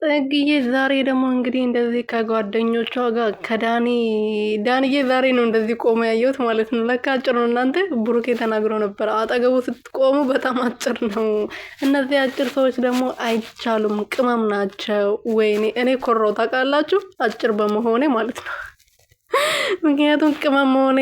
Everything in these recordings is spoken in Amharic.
ጽግዬ ዛሬ ደግሞ እንግዲህ እንደዚህ ከጓደኞቿ ጋር ዳንዬ ዛሬ ነው እንደዚህ ቆሞ ያየሁት ማለት ነው። ለካ አጭር ነው። እናንተ ብሩኬ ተናግሮ ነበር፣ አጠገቡ ስትቆሙ በጣም አጭር ነው። እነዚህ አጭር ሰዎች ደግሞ አይቻሉም፣ ቅመም ናቸው። ወይኔ እኔ ኮራው ታውቃላችሁ፣ አጭር በመሆኔ ማለት ነው። ምክንያቱም ቅመም መሆኔ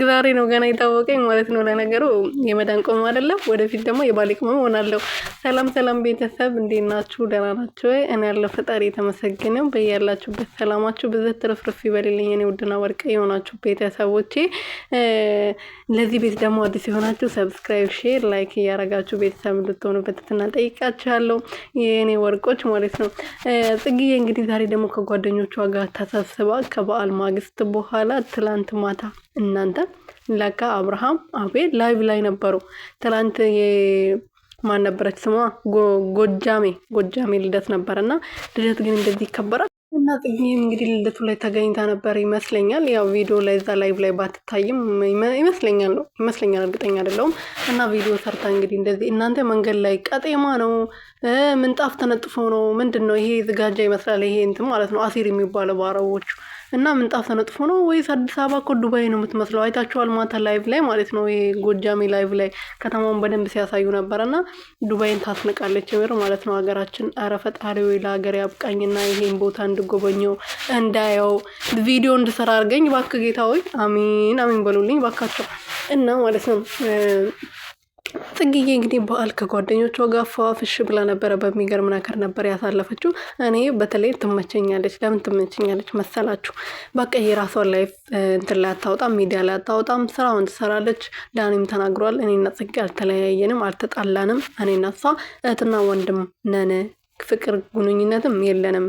ዛሬ ነው ገና የታወቀኝ ማለት ነው። ለነገሩ የመዳን ቅመም አይደለም፣ ወደፊት ደግሞ የባሌ ቅመም ሆናለሁ። ሰላም ሰላም ቤተሰብ እንዴት ናችሁ? ደህና ናችሁ ወይ? እኔ ያለው ፈጣሪ የተመሰገነ በያላችሁበት ሰላማችሁ ብዘት ትርፍርፍ ይበልልኝ። እኔ ውድና ወርቅ የሆናችሁ ቤተሰቦቼ፣ ለዚህ ቤት ደግሞ አዲስ የሆናችሁ ሰብስክራይብ፣ ሼር፣ ላይክ እያረጋችሁ ቤተሰብ እንድትሆኑበት ጠይቃችኋለሁ። የእኔ ወርቆች ማለት ነው። ጽግዬ እንግዲህ ዛሬ ደግሞ ከጓደኞቿ ጋር ተሰብስባ ከበዓል ማግስት በኋላ ትላንት ማታ እናንተ ለካ አብርሃም አቤል ላይቭ ላይ ነበሩ። ትላንት ማን ነበረች ስሟ? ጎጃሜ ልደት ነበርና ልደት ግን እንደዚህ ይከበራል እና ጽጌም እንግዲህ ልደቱ ላይ ተገኝታ ነበር ይመስለኛል። ያው ቪዲዮ ላይ እዛ ላይቭ ላይ ባትታይም ይመስለኛል፣ እርግጠኛ አይደለሁም። እና ቪዲዮ ሰርታ እንግዲህ እንደዚህ እናንተ መንገድ ላይ ቀጤማ ነው፣ ምንጣፍ ተነጥፎ ነው፣ ምንድን ነው ይሄ? ዝጋጃ ይመስላል ይሄ እንትን ማለት ነው፣ አሲር የሚባለው በአረቦቹ። እና ምንጣፍ ተነጥፎ ነው ወይስ አዲስ አበባ እኮ ዱባይ ነው የምትመስለው። አይታችኋል ማታ ላይቭ ላይ ማለት ነው። ይሄ ጎጃሜ ላይቭ ላይ ከተማውን በደንብ ሲያሳዩ ነበር። እና ዱባይን ታስንቃለች ምር ማለት ነው ሀገራችን። ኧረ ፈጣሪ ወይ ለሀገር ያብቃኝና ይሄን ቦታ እንድጎበኘው እንዳየው ቪዲዮ እንድሰራ አድርገኝ ባክ ጌታ ሆይ። አሚን አሚን በሉልኝ ባካቸው። እና ማለት ነው ጽግዬ እንግዲህ በዓል ከጓደኞቿ ጋር ፏፍሽ ብላ ነበረ። በሚገርም ነገር ነበር ያሳለፈችው። እኔ በተለይ ትመቸኛለች። ለምን ትመቸኛለች መሰላችሁ? በቃ የራሷን ላይፍ እንትን ላይ አታወጣም፣ ሚዲያ ላይ አታወጣም፣ ስራውን ትሰራለች። ዳኒም ተናግሯል። እኔና ጽጌ አልተለያየንም፣ አልተጣላንም። እኔና እሷ እህትና ወንድም ነን፣ ፍቅር ግንኙነትም የለንም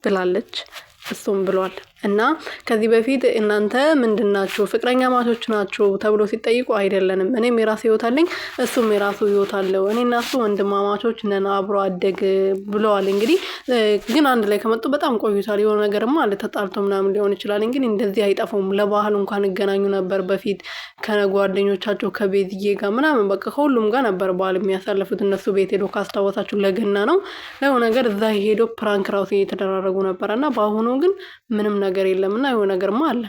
ብላለች። እሱም ብሏል። እና ከዚህ በፊት እናንተ ምንድናችሁ ፍቅረኛ ማቾች ናችሁ ተብሎ ሲጠይቁ አይደለንም፣ እኔም የራሴ ህይወት አለኝ፣ እሱም የራሱ ህይወት አለው፣ እኔና እሱ ወንድማማቾች ነን፣ አብሮ አደግ ብለዋል። እንግዲህ ግን አንድ ላይ ከመጡ በጣም ቆይቷል። የሆነ ነገርማ አለ፣ ተጣልቶ ምናምን ሊሆን ይችላል። እንግዲህ እንደዚህ አይጠፉም። ለባህል እንኳን ይገናኙ ነበር በፊት ከጓደኞቻቸው ከቤትዬ ጋር ምናምን፣ በቃ ከሁሉም ጋር ነበር በዓል የሚያሳልፉት። እነሱ ቤት ሄዶ ካስታወሳችሁ ለገና ነው ለሆነ ነገር እዛ ሄዶ ፕራንክ ራሱ እየተደራረጉ ነበረ። እና በአሁኑ ግን ምንም ነገር የለም። እና የሆነ ነገርማ አለ።